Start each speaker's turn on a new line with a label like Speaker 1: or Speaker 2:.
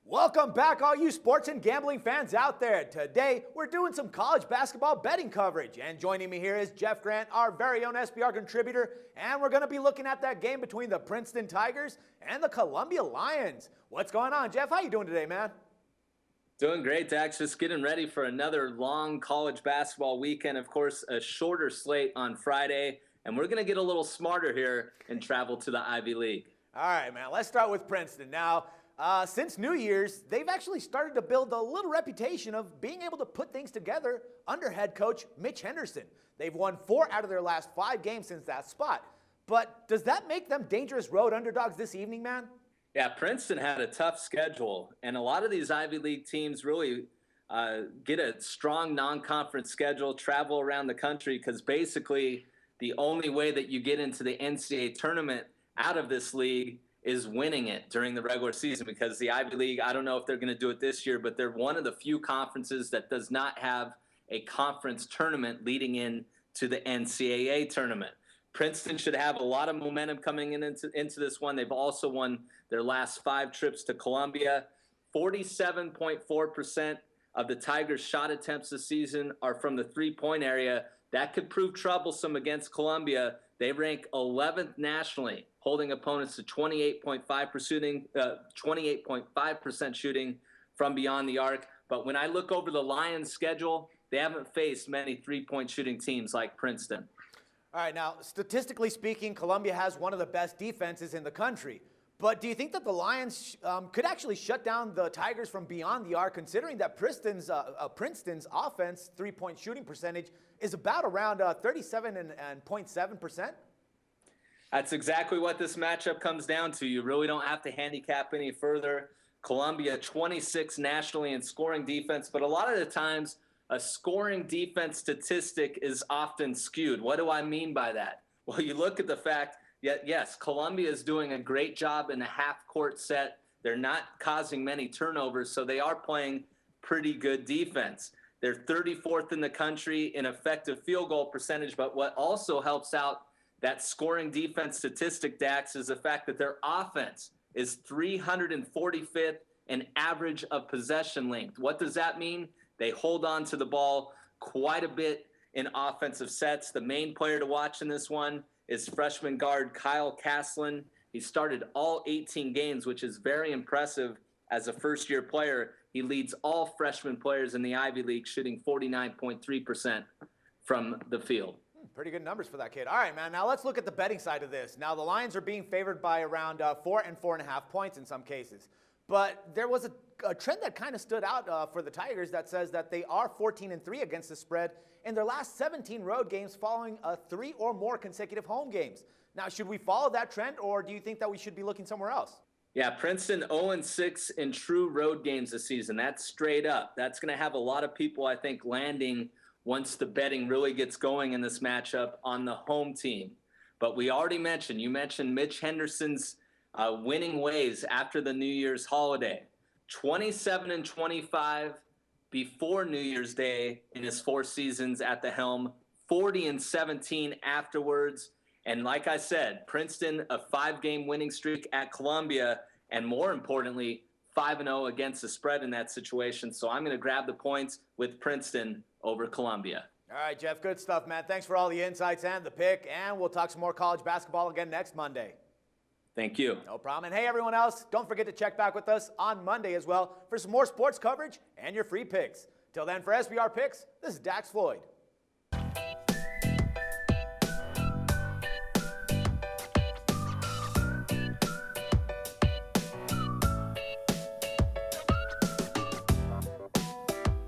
Speaker 1: Welcome back, all you sports and gambling fans out there. Today, we're doing some college basketball betting coverage. And joining me here is Jeff Grant, our very own SBR contributor. And we're going to be looking at that game between the Princeton Tigers and the Columbia Lions. What's going on, Jeff? How you doing today, man?
Speaker 2: Doing great, Dax. Just getting ready for another long college basketball weekend. Of course, a shorter slate on Friday. And we're going to get a little smarter here and travel to the Ivy League.
Speaker 1: All right, man. Let's start with Princeton. Now, since New Year's, they've actually started to build a little reputation of being able to put things together under head coach Mitch Henderson. They've won 4 out of their last 5 games since that spot. But does that make them dangerous road underdogs this evening, man?
Speaker 2: Yeah, Princeton had a tough schedule, and a lot of these Ivy League teams really get a strong non-conference schedule, travel around the country, because basically the only way that you get into the NCAA tournament out of this league is winning it during the regular season, because the Ivy League, I don't know if they're going to do it this year, but they're one of the few conferences that does not have a conference tournament leading in to the NCAA tournament. Princeton should have a lot of momentum coming into this one. They've also won their last 5 trips to Columbia. 47.4% of the Tigers' shot attempts this season are from the three-point area. That could prove troublesome against Columbia. They rank 11th nationally, holding opponents to 28.5% shooting from beyond the arc. But when I look over the Lions' schedule, they haven't faced many three-point shooting teams like Princeton.
Speaker 1: All right, now, statistically speaking, Columbia has one of the best defenses in the country. But do you think that the Lions could actually shut down the Tigers from beyond the arc, considering that Princeton's offense three-point shooting percentage is about around 37.7%?
Speaker 2: That's exactly what this matchup comes down to. You really don't have to handicap any further. Columbia, 26 nationally in scoring defense, but a lot of the times a scoring defense statistic is often skewed. What do I mean by that? Well, you look at the fact, yes, Columbia is doing a great job in the half-court set. They're not causing many turnovers, so they are playing pretty good defense. They're 34th in the country in effective field goal percentage, but what also helps out that scoring defense statistic, Dax, is the fact that their offense is 345th in average of possession length. What does that mean? They hold on to the ball quite a bit in offensive sets. The main player to watch in this one is freshman guard Kyle Caslin. He started all 18 games, which is very impressive as a first-year player. He leads all freshman players in the Ivy League, shooting 49.3% from the field.
Speaker 1: Pretty good numbers for that kid. All right, man. Now let's look at the betting side of this. Now the Lions are being favored by around 4 and 4.5 points in some cases. But there was a trend that kind of stood out for the Tigers that says that they are 14-3 against the spread in their last 17 road games following 3 or more consecutive home games. Now, should we follow that trend, or do you think that we should be looking somewhere else?
Speaker 2: Yeah, Princeton 0-6 in true road games this season. That's straight up. That's going to have a lot of people, I think, landing once the betting really gets going in this matchup on the home team. But we already mentioned, you mentioned Mitch Henderson's winning ways after the New Year's holiday. 27-25 before New Year's Day in his 4 seasons at the helm. 40-17 afterwards. And like I said, Princeton, a 5-game winning streak at Columbia, and more importantly, 5-0 against the spread in that situation. So I'm going to grab the points with Princeton over Columbia.
Speaker 1: All right, Jeff, good stuff, man. Thanks for all the insights and the pick, and we'll talk some more college basketball again next Monday.
Speaker 2: Thank you.
Speaker 1: No problem. And hey, everyone else, don't forget to check back with us on Monday as well for some more sports coverage and your free picks. Till then, for SBR Picks, this is Dax Floyd.